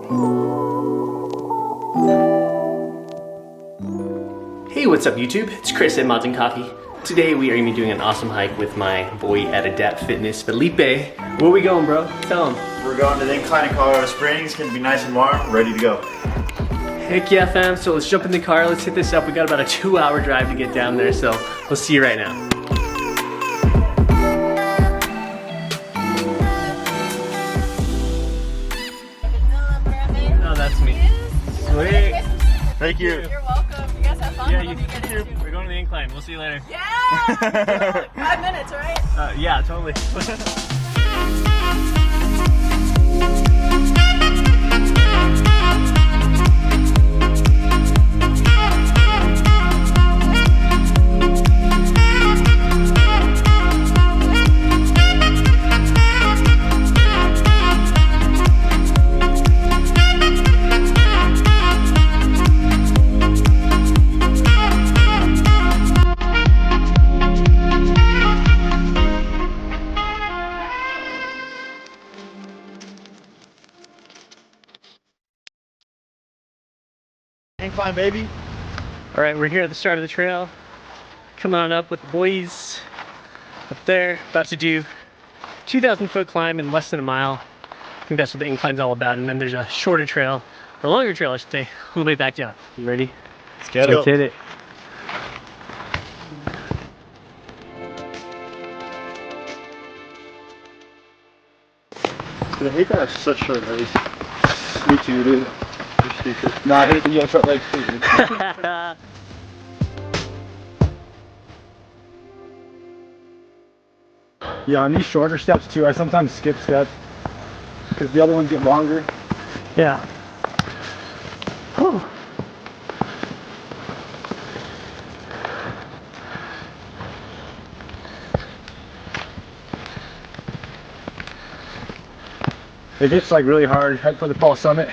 Hey, what's up YouTube? It's Chris at Mods and Coffee. Today we are going to be doing an awesome hike with my boy at Adapt Fitness, Felipe. Where we going, bro? Tell him. We're going to the Incline in Colorado Springs. Gonna be nice and warm, ready to go. Heck yeah, fam. So let's jump in the car, let's hit this up. We got about a 2-hour drive to get down there, so we'll see you right now. Oh, that's me. Sweet. Thank you. You're welcome. You guys have fun. Yeah, you too. We're going to the Incline. We'll see you later. Yeah! 5 minutes, right? Yeah, totally. Incline, baby. All right, we're here at the start of the trail. Come on up with the boys. Up there, about to do 2,000-foot climb in less than a mile. I think that's what the incline's all about. And then there's a shorter trail, or a longer trail, I should say, all the way back down. You ready? Let's get Let's hit it. I hate that I have such short legs. Me too, dude. You're stupid. Nah, I hate that you have short legs too, dude. Yeah, on these shorter steps too, I sometimes skip steps because the other ones get longer. Yeah. Whew. It gets like really hard right for the fall summit.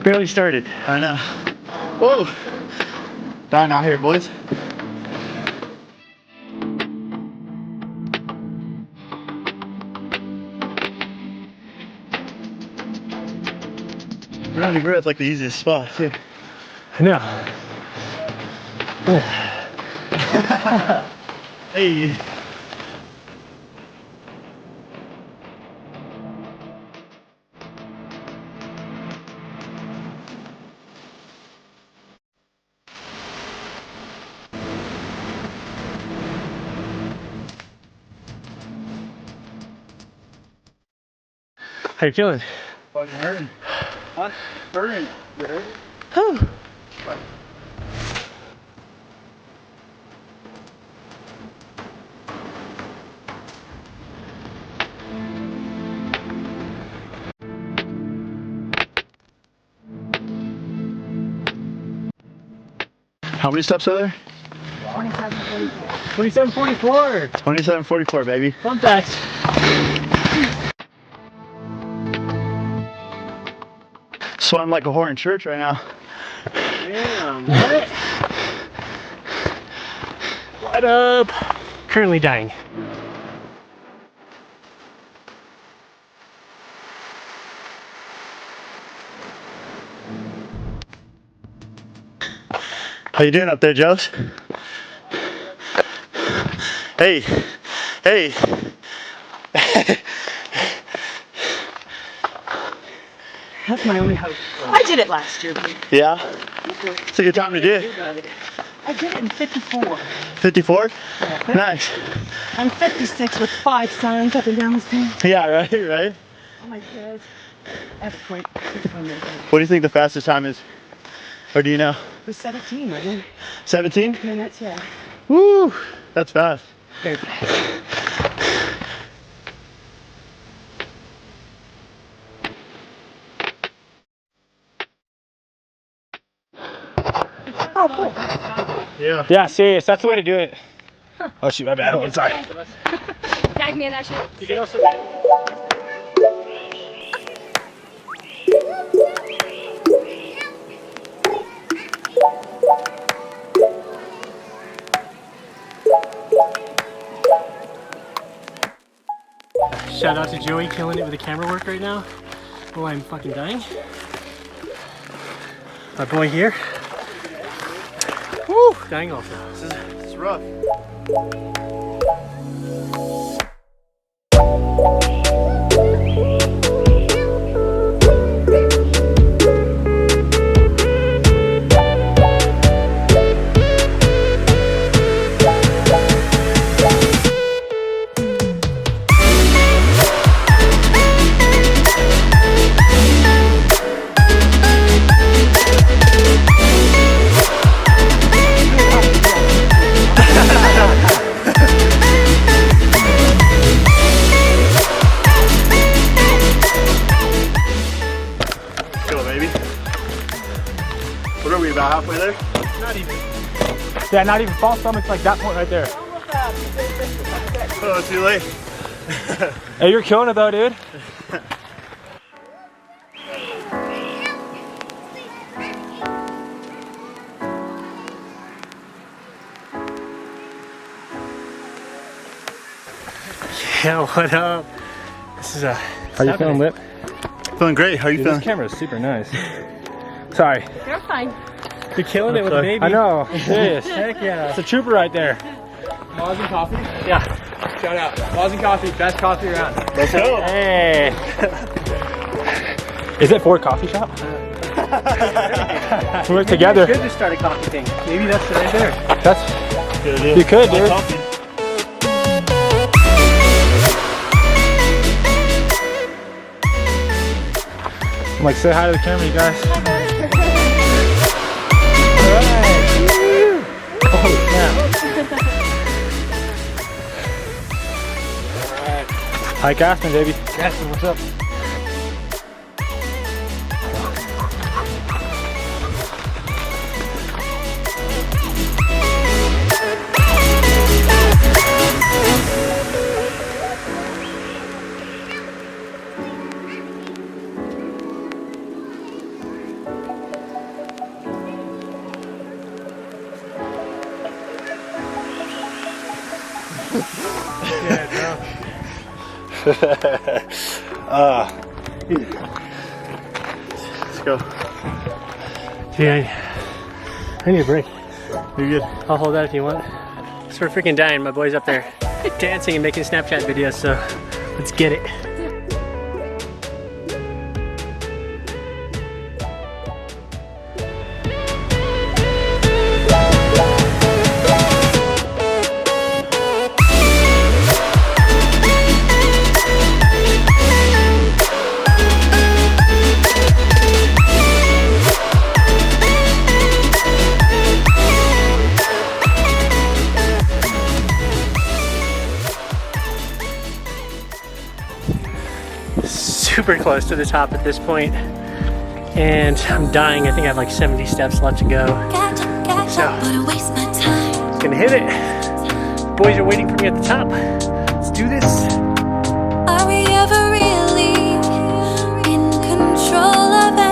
Barely started. I know. Whoa! Dying out here, boys. Running breath like the easiest spot too. I know. Hey. How you feeling? Fucking hurting. Huh? Hurting. You hurting? Oh. How many steps are there? 2744. 2744, baby. Fun fact. Sweating like a whore in church right now. Damn, what? What up? Currently dying. How you doing up there, Joes? Hey, hey. That's my only hope. I did it last year. Yeah? It's a good time to do it. I did it in 54. 54? Yeah. Nice. I'm 56 with 5 sons up and down the thing. Yeah, right? Oh my God. That's quite What do you think the fastest time is? Or do you know? It was 17, right? 17? Minutes, yeah. Woo! That's fast. Very fast. Oh, cool. Yeah. Yeah, serious. That's the way to do it. Oh shoot, my bad. I'm sorry. Tag me in that shit. You can also. Shout out to Joey killing it with the camera work right now. Oh, I'm fucking dying. My boy here. Woo! Dying also. This is rough. What are we, about halfway there? Not even. Yeah, not even false stomach's like that point right there. Oh, too late. Hey, you're killing it though, dude. Yeah, what up? This is a. How you feeling, Lip? Feeling great. How are you Dude, feeling? this camera is super nice. Sorry. You're fine. You're killing it with the baby. I know. I'm serious. Heck yeah. It's a trooper right there. Laws and Coffee? Yeah. Shout out. Laws and Coffee, best coffee around. Let's go. Hey. Is it Ford Coffee Shop? We work together. You could just start a coffee thing. Maybe that's right there. That's. Good idea. You could, dude. Coffee. I'm like, say hi to the camera, you guys. Holy snap. Hi, Gaston, baby. Gaston, what's up? Let's go. Yeah, I need a break. You're good. I'll hold that if you want. So we're freaking dying. My boy's up there dancing and making Snapchat videos, so let's get it. Super close to the top at this point, and I'm dying. I think I have like 70 steps left to go. So, gonna hit it. Boys are waiting for me at the top. Let's do this. Are we ever really in control of it?